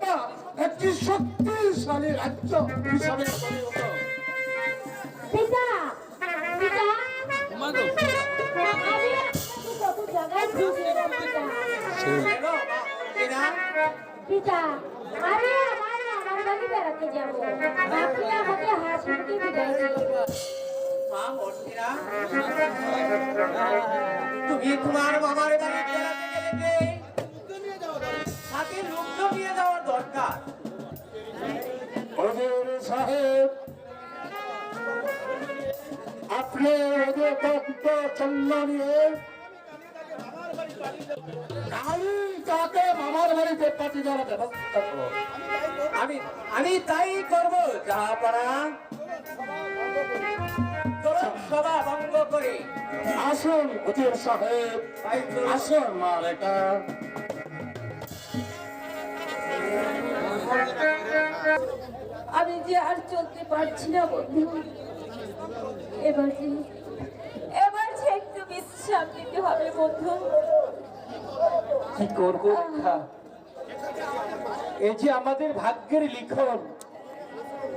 ভারতটা একটি শক্তিশালী রাজ্য হিসাবে পরিণত। পিতা পিতা আমি কত জায়গায় ঘুরে পিতা আরে আমার বাড়ি বেড়াতে যাবো আপনি আমাকে হাসিকে বিদায় দিন মা মন্দিরা তুমি তোমার বাবার বাড়ি বেড়াতে গেলে সাথে লোক নিয়ে যাওয়ার দরকার। হুজুর সাহেব, আপনি ওদের তত্ত্ব চন্দ্র নিয়ে তাকে মামার বাড়িতে পাঠিয়ে দেওয়ার ব্যবস্থা করো। আমি তাই করবো যাহাপনা সভা ভঙ্গ করে। আসুন হুজুর সাহেব, আসুন মা রেখা। আমি যে আর চলতে পারছি না বন্ধু এবার যে একটু বিশ্রাম নিতে হবে বন্ধু কি করবো রেখা? এই যে আমাদের ভাগ্যের লিখন,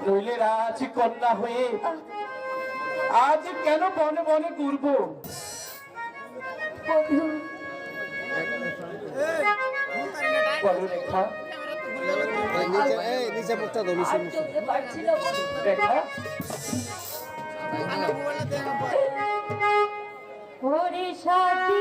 নইলে রাজ কন্যা হয়ে আজ কেন বনে বনে ঘুরবো? বন্ধু বলো রেখা। আর চলতে পারছি না বন্ধু। রেখা ওরে সাথী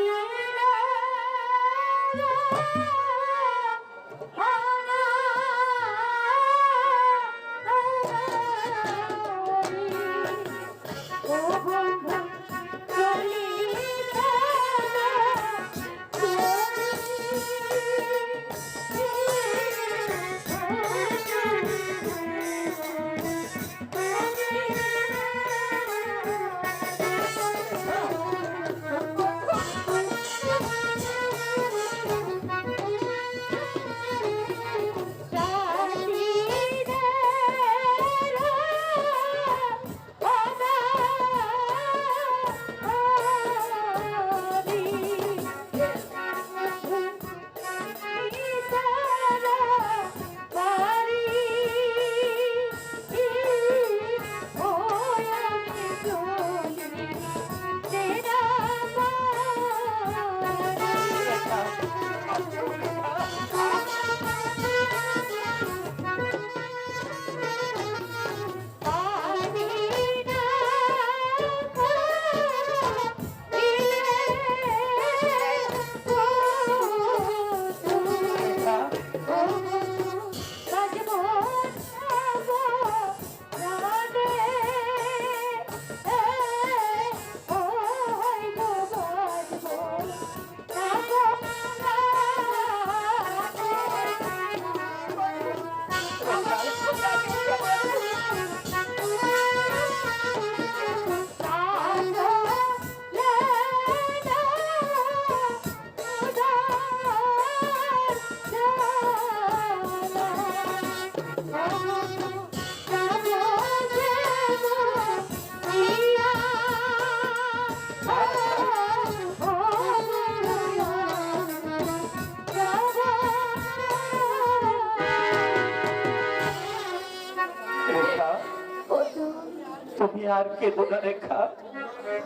তুমি আর কেঁদো না রেখা,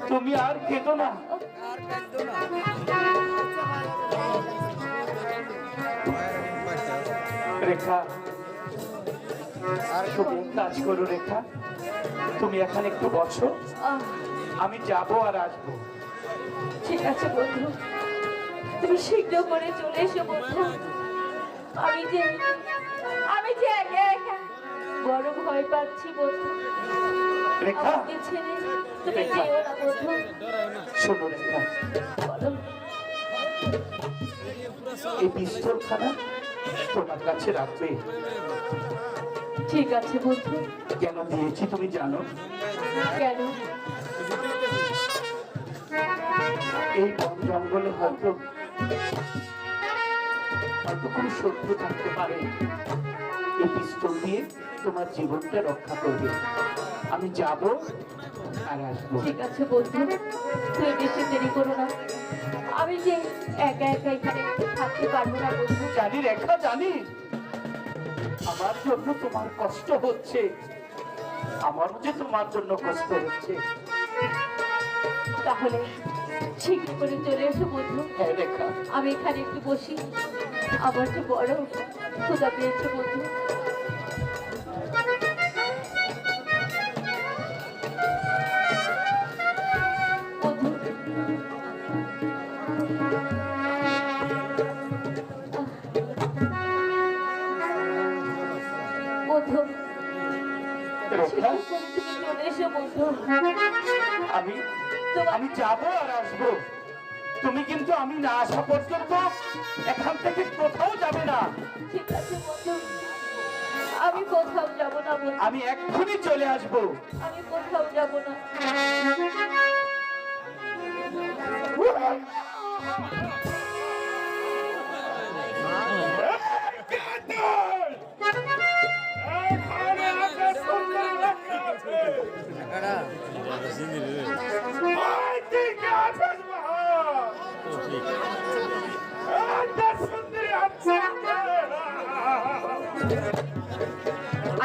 তুমি আর কেঁদো না। রেখা তুমি কাজ করো রেখা, তুমি এখানে একটু বসো, আমি যাবো আর আসবো। ঠিক আছে বন্ধু, তুমি শীঘ্র করে চলে এসো বন্ধু। আমি যে একা একা বড় ভয় পাচ্ছি বন্ধু। রেখা আমাকে ছেড়ে তুমি যেও না বন্ধু। শোনো রেখা, বলো। এই পিস্তলখানা তোমার কাছে রাখবে। ঠিক আছে বন্ধু। কেন দিয়েছি তুমি জানো? কেন? এই বন জঙ্গলে হয়তো কোনো শত্রু থাকতে পারে, এই পিস্তল দিয়ে তোমার জীবনটা রক্ষা করবে। আমি যাব আর আসবো। ঠিক আছে বন্ধু, তুই বেশি দেরি করো না। আমি যে একা একা এখানে থাকতে পারবো না বন্ধু। জানি রেখা, জানি আমার জন্য তোমার কষ্ট হচ্ছে, আমারও যে তোমার জন্য কষ্ট হচ্ছে। তাহলে ঠিক করে চলে এসো বন্ধু। হ্যাঁ রেখা, আমি এখানে একটু বসি, আমার যে বড় ক্ষুধা পেয়েছে বন্ধু। বন্ধু, রেখা, তুমি চলে এসো বন্ধু। আমি আমি যাবো আর আসবো, তুমি কিন্তু আমি না আসা পর্যন্ত এখান থেকে কোথাও যাবে না। ঠিক আছে বন্ধু, আমি কোথাও যাব না বন্ধু, আমি এক্ষুনি চলে আসবো। আমি কোথাও যাব না।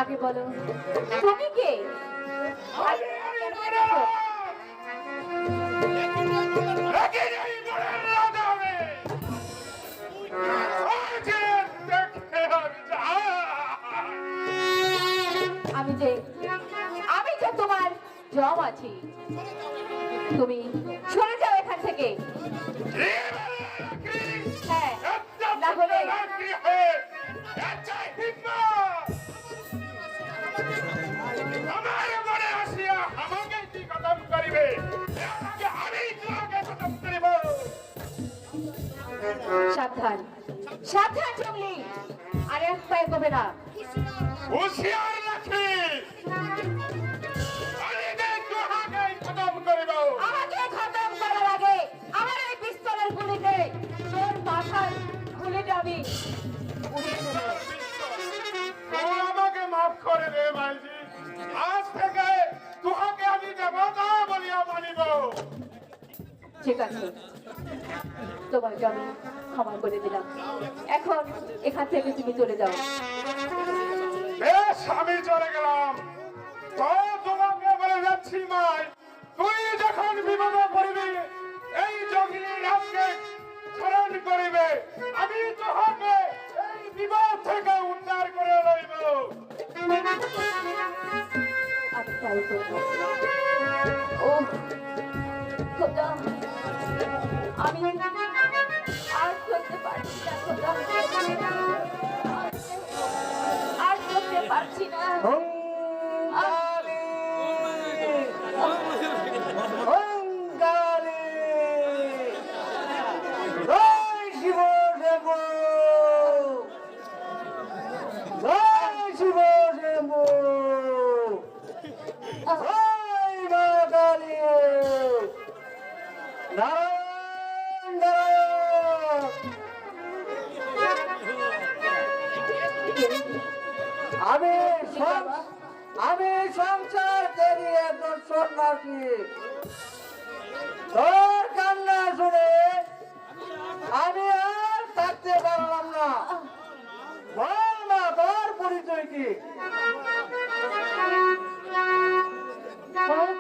আগে বলো তুমি কে? আমি যে তোমার জম আছি, তুমি সরে যাও এখান থেকে। হ্যাঁ, না হলে সাবধান, সাবধান জঙ্গলি, আর এক পায়ে কবে না। হুঁশিয়ার রাখি, আমাকে খতম করার আগে আমার এই পিস্তলের গুলিতে তোর মাথার গুলিটা আমি উড়িয়ে দেবো। তুই আমাকে মাফ করে দে ভাইজি, আজ থেকে তোকে আমি দেবতা বলিয়া মানিব। ঠিক আছে, তোমাকে আমি ক্ষমা করে দিলাম, এখন এখান থেকে তুমি চলে যাও। বেশ, আমি চলে গেলাম। তো তোমাকে বলে যাচ্ছি মাই, তুই যখন বিপদে পড়বি, এই জঙ্গলি রাজকে স্মরণ করিবে, আমি তোকে এই বিপদ থেকে উদ্ধার করে লইব। আমি তাই করবো। ও খোদা, আমি আর করতে পারছি না খোদা, আর করতে পারছি না। আমি সংসার করি একজন সন্ন্যাসী, তোর কান্না শুনে আমি আর থাকতে পারলাম না। বল না, তোর পরিচয় কি? Oh,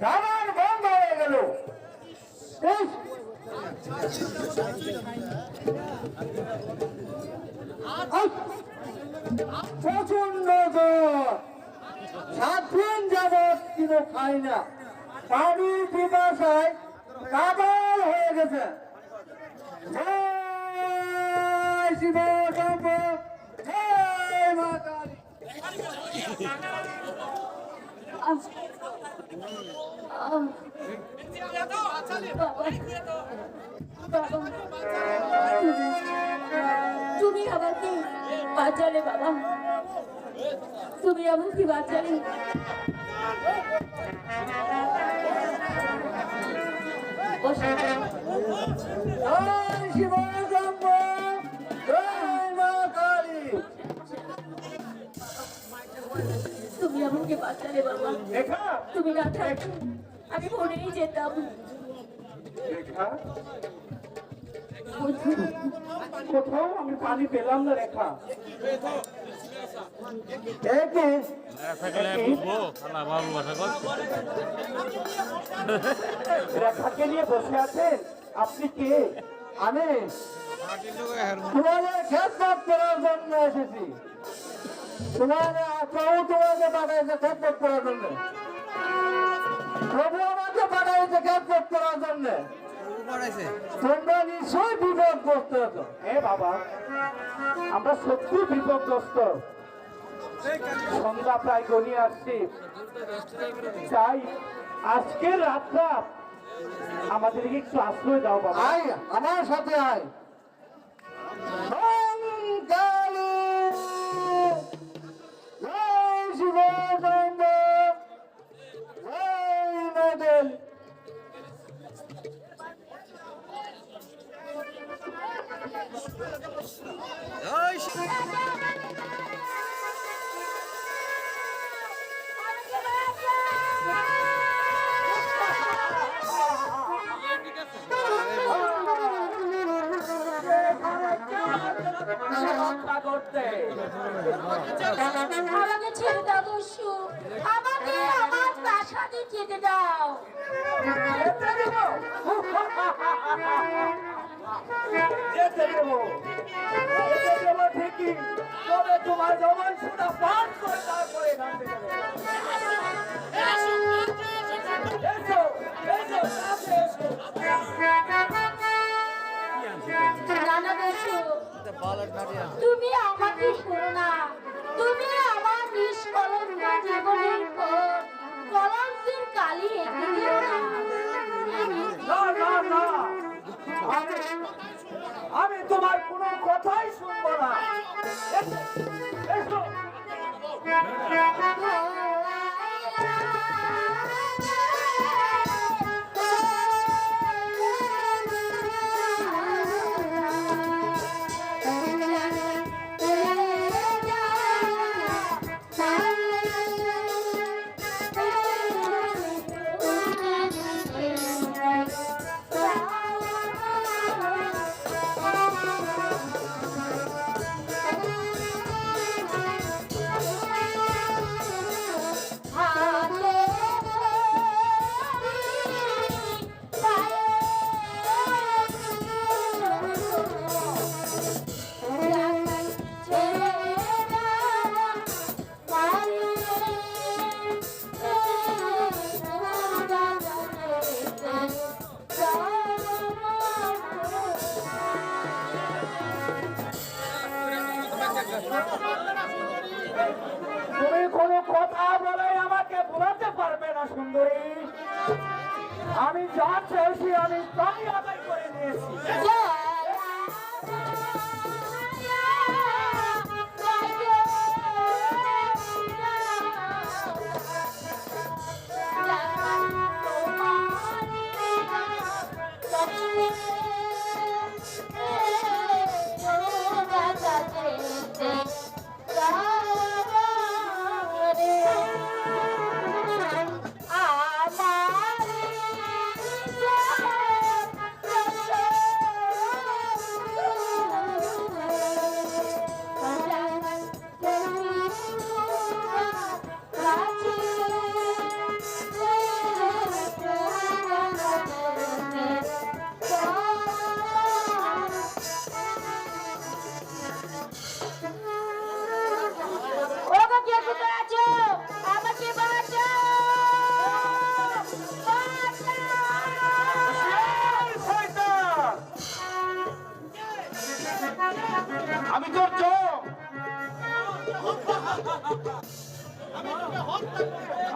দাবার বন্ধ হয়ে গেল। ইস! প্রচন্ড জ্বর, 7 দিন যাবৎ কিছু খাই না, পানির পিপাসায় কাদাল হয়ে গেছে। জয় শিব শম্ভু, জয় মা কালী। তুমি আমাকে বাঁচালে বাবা, তুমি আমাকে বাঁচালে। জয় শিব শম্ভু, জয় মা কালী। তুমি আমাকে বাঁচালে বাবা, রেখা, তুমি না থাকলে আমি মরেই যেতাম। রেখা, কোথাও আমি পানি পেলাম না রেখা। রেখাকে নিয়ে বসে আছেন আপনি কে? আমি তোমাদের খেদমত করার জন্য এসেছি। তোমাদের প্রভু তোমাকে পাঠাইছে খেদমত করার জন্য। প্রভু আমাকে পাঠাইছে খেদমত করার জন্য। তোমরা নিশ্চয়ই বিপদগ্রস্ত আছো। হ্যাঁ বাবা, আমরা সত্যি বিপদগ্রস্ত। সন্ধ্যা প্রায় গড়িয়ে আসছে, তাই আজকের রাতটা আমাদেরকে একটু আশ্রয় দাও বাবা। আয় আমার সাথে আয়। ওম কালী, জয় শিব শম্ভু, জয় মা কালী। আমাকে ছেড়ে দাও দস্যু, আমাকে আমার প্রাসাদে যেতে দাও। যেতে দেবো, যেতে দেবো ঠিকই, তবে তোমার জবান সুদা পান করে তারপরে এখান থেকে দেবো। এসো, এসো, কাছে এসো। নানা দস্যু, তুমি আমাকে শোনো না, তুমি আমার নিষ্কলঙ্ক জীবনের উপর কলঙ্কের কালি এঁকে দিও না। না, না, না, আমি তোমার কোনো কথাই শুনবো না। এসো, এসো। তুমি কোনো কথা বলে আমাকে বোঝাতে পারবে না সুন্দরী। আমি যা চেয়েছি আমি তাই আদায় করে নিয়েছি।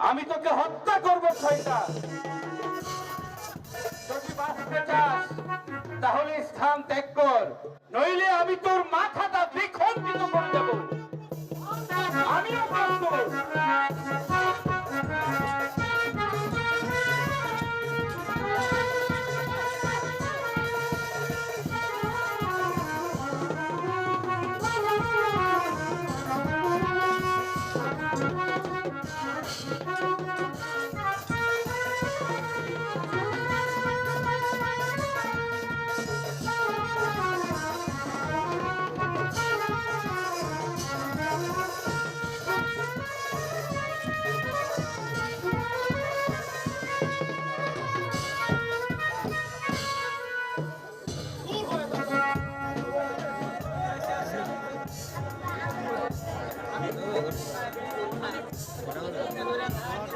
আমি তোকে হত্যা করবো শয়তান। যদি বাঁচতে চাস তাহলে স্থান ত্যাগ কর, নইলে আমি তোর মাথাটা বিখণ্ডিত করে দেবো। আমিও প্রস্তুত।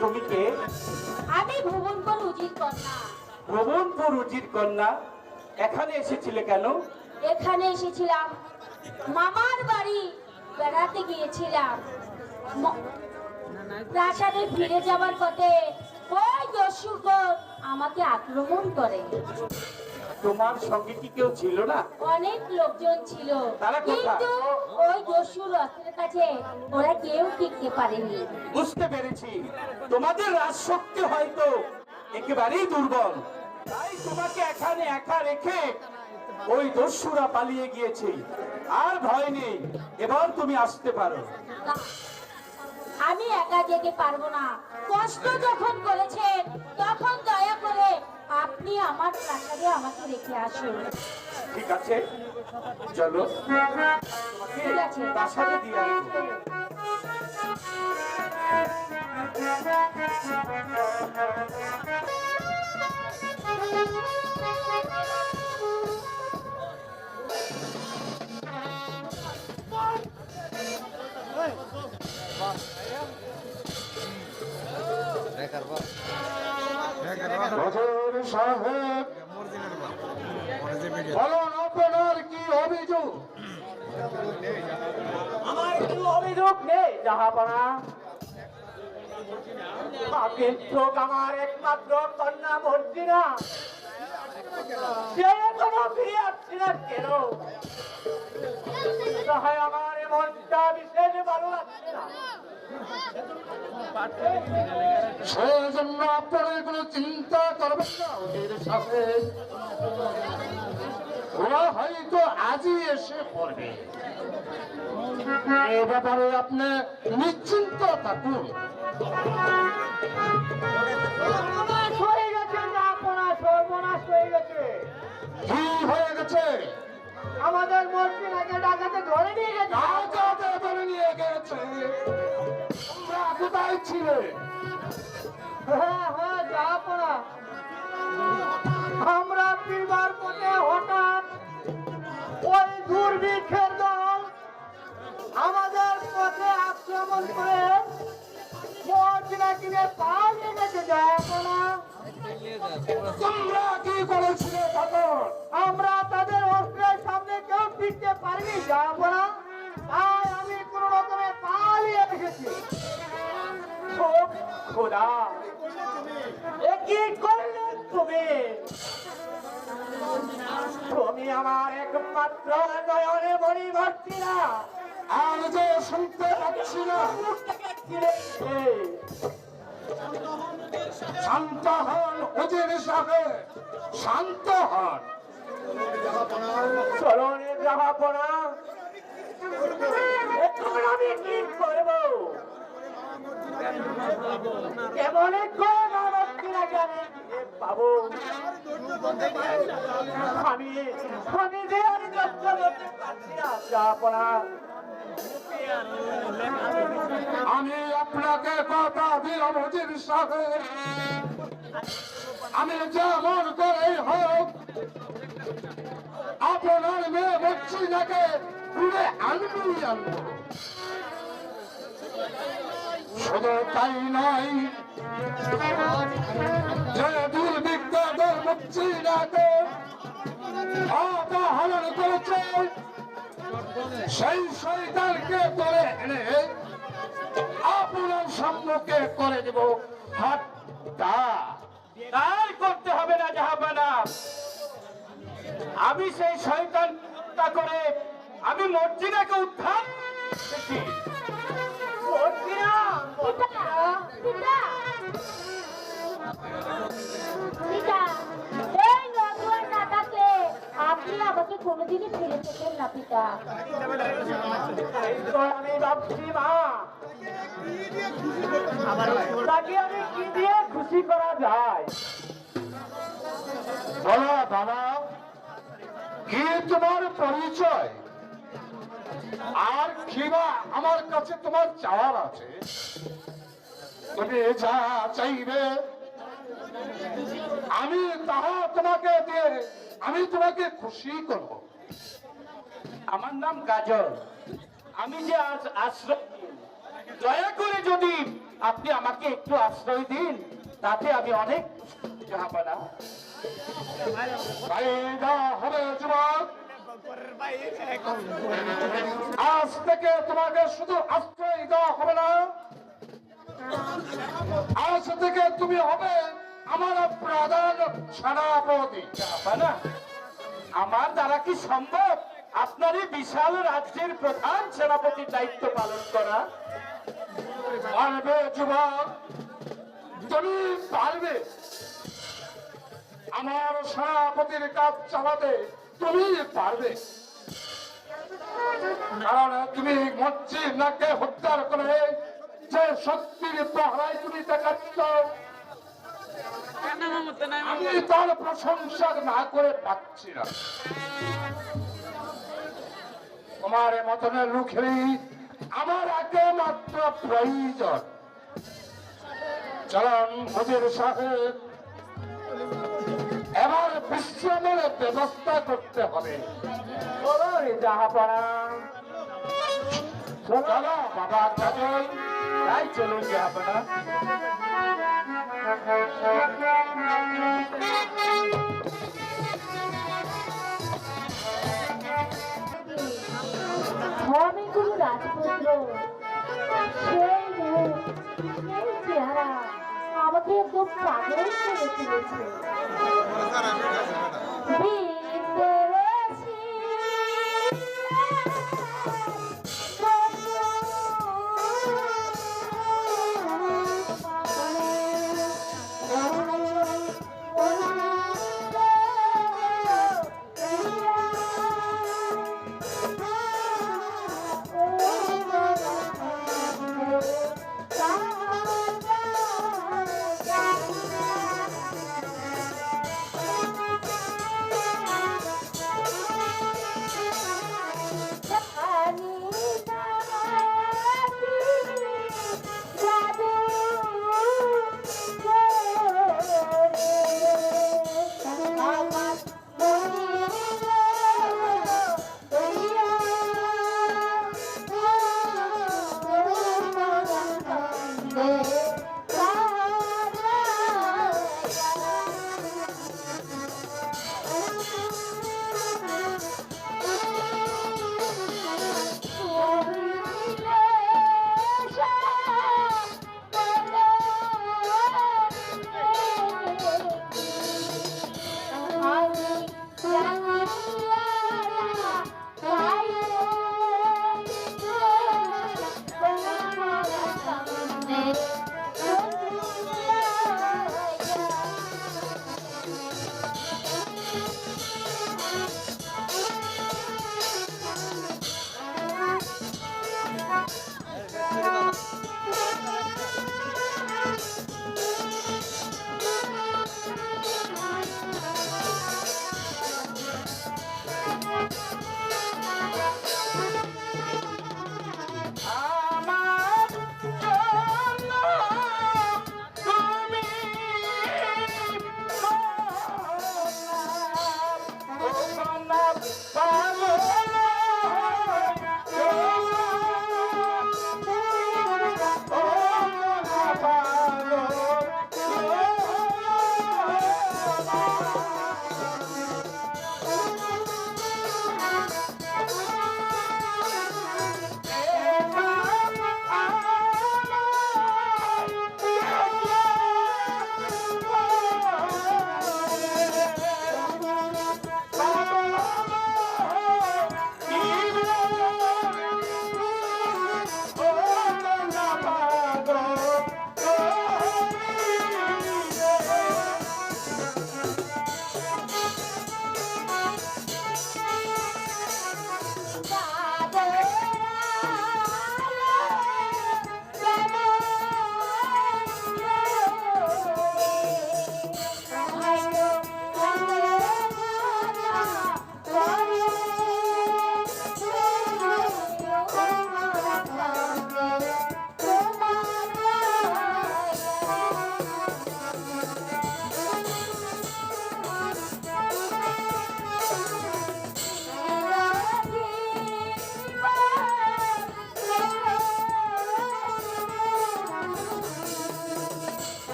তুমি কে? আমি ভুবনপুর উজির কন্যা। ভ্রমণপুর রুচির কন্যা, এখানে এসেছিলে কেন? এখানে এসেছিলাম মামার বাড়ি বেড়াতে গিয়েছিলাম। প্রাসাদে ফিরে যাবার পথে ওই দস্যুগণ আমাকে আক্রমণ করে। তোমার সঙ্গে কি কেউ ছিল না? অনেক লোকজন ছিল, তারা কোথায়? কিন্তু ওই দস্যুর অস্ত্রের কাছে ওরা কেউ টিকতে পারেনি। বুঝতে পেরেছি, তোমাদের রাজশক্তি হয়তো একেবারেই দুর্বল, তাই তোমাকে এখানে একা রেখে ওই দস্যুরা পালিয়ে গিয়েছে। আর ভয় নেই, এবার তুমি আসতে পারো। আমি একা যেতে পারবো না। কষ্ট যখন করেছেন তখন দয়া করে আপনি আমার প্রাসাদে আমাকে রেখে আসুন। ঠিক আছে, চলো ঠিক আছে। প্রাসাদে দিয়ে আসবো। হুজুর সাহেব, বলুন আপনার কি অভিযোগ? আমার কোনো অভিযোগ নেই জাহাপনা, কিন্তু আমার একমাত্র কন্যা মর্জিনা সে এখনো ফিরে আসছে না কেন? তাই আমার মনটা বিশেষ ভালো লাগছে না। সেজন্য আপনারা কোনো চিন্তা করবেন না হুজুর সাহেব, ওরা হয়তো আজই এসে পড়বে। এ ব্যাপারে আপনি নিশ্চিন্ত থাকুন। সর্বনাশ হয়ে গেছে জাহাপনা, সর্বনাশ হয়ে গেছে। কি হয়ে গেছে? আমাদের মর্জিনাকে ডাকাতে ধরে নিয়ে গেছে। ডাকাতে ধরে নিয়ে গেছে? তোমরা কোথায় ছিলে? হ্যাঁ হ্যাঁ জাহাপনা, আমরা ফিরবার পথে হঠাৎ ওই দুর্ভিক্ষের দল আমাদের পথে আক্রমণ করে মর্জিনা কিনে পালিয়ে গেছে জাহাপনা। তোমরা কি করেছিলে তখন? আমরা তাদের অস্ত্রের সামনে কেউ টিকতে পারিনি জাহাপনা, তাই আমি কোন রকমে পালিয়ে এসেছি। ও খোদা, এ কি করলে তুমি? তুমি আমার একমাত্র নয়নে মণি মর্জিনা, আর যে শুনতে পাচ্ছি না। শান্ত হন হুজুর সাহেব, শান্ত হন। চরণে জাহাপনা, এখন আমি কি করবো? কেমন কোন মর্জিনাকে আমি ফিরে পাবো? আমি যে আর কষ্ট করতে পারছি না জাহাপনা। আমি আপনাকে কথা দিলাম হুজুর সাহেব, আমি যেমন করে হোক আপনার মেয়ে মর্জিনাকে ঘুরে আনবই আনবো। শুধু তাই নয়, যে দুর্ভিক্ষদের মর্জিনাকে অপহরণ করেছে সেই শয়তানকে ধরে এনে আপনার সম্মুখে করে দেব হত্যা। তাই করতে হবে না জাহাপানা। আমি সেই শয়তান হত্যা করে আমি মর্জিনাকে উদ্ধার করেছি। মর্জিনা, পিতা পিতা এই নজর না থাকলে আপনি আমাকে কোনোদিনই ফিরে পেতেন না পিতা। এই তো আমি ভাবছি মা, তাকে আমি কি দিয়ে খুশি করা যায়? বলো বাবা, কি তোমার পরিচয় আর কি বা আমার কাছে তোমার চাওয়ার আছে? তুমি যা চাইবে আমি তাহা তোমাকে দিয়ে আমি তোমাকে খুশি করব। আমার নাম গাজল। আমি যে আজ আশ্রয় দিন, দয়া করে যদি আপনি আমাকে একটু আশ্রয় দিন, তাতে আমি অনেক জাহাপানা। তাই যা হবে যুবক, আজ থেকে তোমাকে শুধু আশ্রয় দেওয়া হবে না, আজ থেকে তুমি হবে আমার প্রধান সেনাপতি। জাহাপানা, আমার দ্বারা কি সম্ভব আপনার এই বিশাল রাজ্যের প্রধান সেনাপতির দায়িত্ব পালন করা? পারবে যুবক, তুমি পারবে। আমার সেনাপতির কাজ চালাতে তুমি পারবে, কারণ তুমি মর্জিনাকে হত্যা করে যে শক্তির পাহারায় তুমি দেখাচ্ছ, আমি তার প্রশংসা না করে পাচ্ছি না। তোমার মতনের লোকেরই আমার একমাত্র প্রয়োজন। চলন হুজুর সাহেব, এবার বিশ্রামের ব্যবস্থা করতে হবে। বলো রে জাহাপানা। চলো বাবা গাজল, তাই চলুন জাহাপানা। আমি কোনো রাজপুত্র, সেই মুখ, সেই চেহারা আমাকে একদম পাগল করে তুলেছে। বিদেশি